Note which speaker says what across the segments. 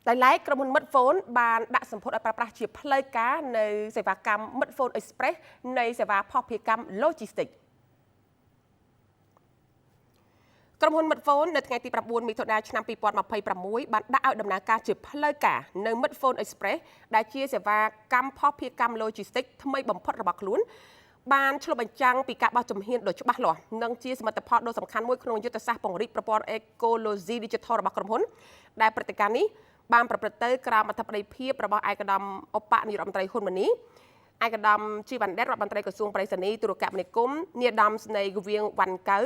Speaker 1: ដោយឡែកក្រុមហ៊ុន Midphone បានដាក់សម្ពោធឲ្យប្រើប្រាស់ជាផ្លូវការនៅសេវាកម្ម Midphone Express នៃសេវាភស្តុភារកម្ម Logistics ក្រុមហ៊ុន Midphone នៅថ្ងៃទី9មិថុនាឆ្នាំ2026បានដាក់ឲ្យដំណើរការជាផ្លូវការនៅ Midphone Express ដែលជាសេវាកម្មភស្តុភារកម្ម Logistics ថ្មីបំផុតរបស់ខ្លួនបានឆ្លុះបញ្ចាំងពីការបោះជំហានដ៏ច្បាស់លាស់និងជាសមិទ្ធផលដ៏សំខាន់មួយក្នុងយុទ្ធសាស្ត្រពង្រីកប្រព័ន្ធ Ecology Digital របស់ក្រុមហ៊ុនដែលព្រឹត្តិការណ៍នេះបានប្រព្រឹត្តទៅក្រោមអធិបតីភាពរបស់ឯកឧត្តមឧបនាយករដ្ឋមន្ត្រីហ៊ុនម៉ាណីឯកឧត្តមជីវ៉ាន់ដេតរដ្ឋមន្ត្រីក្រសួងបរិស្ថានទូរគមនាគមន៍នាយឧត្តមស្នេហ៍គវៀងវ៉ាន់កៅ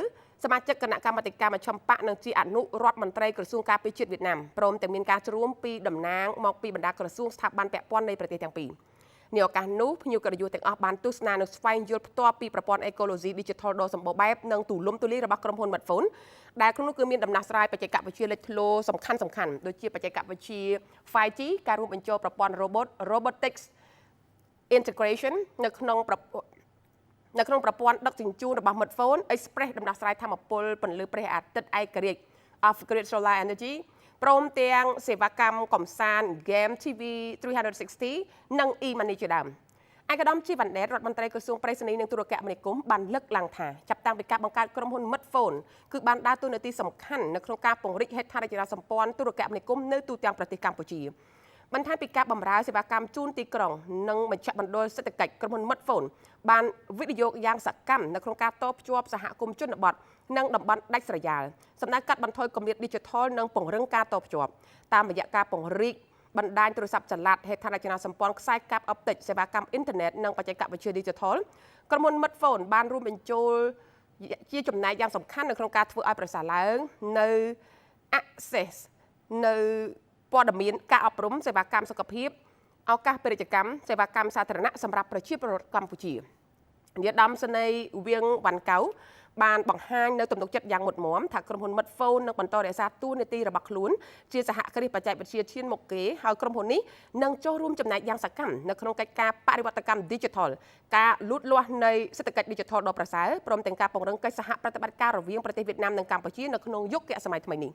Speaker 1: សមាជិកគណៈកម្មាធិការមជ្ឈិមបកនិងជាអនុរដ្ឋមន្ត្រីក្រសួងការពារជាតិវៀតណាមព្រមទាំងមានការចូលរួមពីតំណាងមកពីបណ្ដាក្រសួងស្ថាប័នពាក់ព័ន្ធនៃប្រទេសទាំងពីរនៅឱកាសនោះភ្ញៀវកិត្តិយសទាំងអស់បានទស្សនានិងស្វែងយល់ផ្ទាល់ពីប្រព័ន្ធ Ecology Digital ដ៏សម្បូរបែបនិងទូលំទូលាយរបស់ក្រុមហ៊ុន Midphone ដែលក្នុងនោះគឺមានដំណោះស្រាយបច្ចេកវិទ្យាលេចធ្លោសំខាន់ដូចជាបច្ចេកវិទ្យា 5G ការរួមបញ្ចូលប្រព័ន្ធ Robotics Integration នៅក្នុងប្រព័ន្ធដឹកជញ្ជូនរបស់ Midphone Express ដំណោះស្រាយថាមពលពន្លឺព្រះអាទិត្យឯករាជ្យ Off Grid Solar Energy ព្រមទាំងសេវាកម្មកំសាន្ត Game TV 360 និង e-money ជាដើមឯកឧត្តមជីវ៉ាន់ដេតរដ្ឋមន្ត្រីក្រសួងបរិស្ថាននិងទូរគមនាគមន៍បានលើកឡើងថាចាប់តាំងពីការបង្កើតក្រុមហ៊ុន Midphone គឺបានដើរតួនាទីសំខាន់នៅក្នុងការពង្រីកហេដ្ឋារចនាសម្ព័ន្ធទូរគមនាគមន៍នៅទូទាំងប្រទេសកម្ពុជាបន្ថែមពីការបម្រើសេវាកម្មជូនទីក្រុងនិងមជ្ឈមណ្ឌលសេដ្ឋកិច្ចក្រុមហ៊ុន Midphone បានវិនិយោគយ៉ាងសកម្មនៅក្នុងការតភ្ជាប់សហគមន៍ជនបទនិងតំបន់ដាច់ស្រយាលសម្ដៅកាត់បន្ថយគម្លាត Digital និងពង្រឹងការតភ្ជាប់តាមរយៈការពង្រីកបណ្ដាញទូរស័ព្ទចល័តហេដ្ឋារចនាសម្ព័ន្ធខ្សែកាបអុបទិកសេវាកម្មអ៊ីនធឺណិតនិងបច្ចេកវិទ្យា Digital ក្រុមហ៊ុន Midphone បានរួមបញ្ចូលជាចំណែកយ៉ាងសំខាន់នៅក្នុងការធ្វើឲ្យប្រសើរឡើងនៅ access នៅព័ត៌មានការអប់រំសេវាកម្មសុខភាពឱកាសពាណិជ្ជកម្មសេវាកម្មសាធារណៈសម្រាប់ប្រជាពលរដ្ឋកម្ពុជានាយឧត្តមស្នេហ៍វៀងវ៉ាន់កៅបានបង្ហាញនៅទំនុកចិត្តយ៉ាងមុតមមថាក្រុមហ៊ុន Midphone នឹងបន្តរក្សាតួនាទីរបស់ខ្លួនជាសហគ្រាសបច្ចេកវិទ្យាឈានមុខគេហើយក្រុមហ៊ុននេះនឹងចូលរួមចំណែកយ៉ាងសកម្មនៅក្នុងកិច្ចការបរិវត្តកម្ម Digital ការលូតលាស់នៃសេដ្ឋកិច្ច Digital ដ៏ប្រសើរព្រមទាំងការពង្រឹងកិច្ចសហប្រតិបត្តិការរវាងប្រទេសវៀតណាមនិងកម្ពុជានៅក្នុងយុគសម័យថ្មីនេះ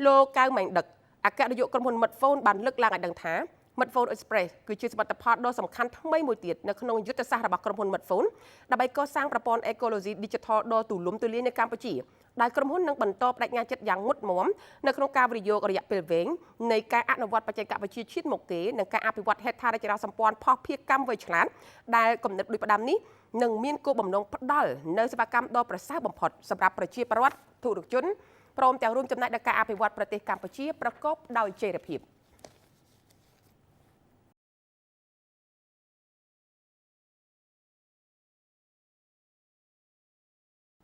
Speaker 1: លោកកៅម៉ែងដឹកអគ្គនាយកក្រុមហ៊ុន Midphone បានលើកឡើងឲ្យដឹងថា Midphone Express គឺជាសមិទ្ធផលដ៏សំខាន់ថ្មីមួយទៀតនៅក្នុងយុទ្ធសាស្ត្ររបស់ក្រុមហ៊ុន Midphone ដើម្បីកសាងប្រព័ន្ធ Ecology Digital ដ៏ទូលំទូលាយនៅកម្ពុជាដែលក្រុមហ៊ុននឹងបន្តបដិញ្ញាចិត្តយ៉ាងមុតមមនៅក្នុងការវិនិយោគរយៈពេលវែងនៃការអនុវត្តបច្ចេកវិទ្យាជាតិមុខគេនិងការអភិវឌ្ឍហេដ្ឋារចនាសម្ព័ន្ធភស្តុភារកម្មវៃឆ្លាតដែលគំនិតដូចផ្ដាំនេះនឹងមានគោលបំណងផ្ដល់នៅសេវាកម្មដ៏ប្រសើរបំផុតសម្រាប់ប្រជាពលរដ្ឋធុរជនព្រមទាំងរួមចំណែកដល់ការអភិវឌ្ឍប្រទេសកម្ពុជាប្រកបដោយចីរភាព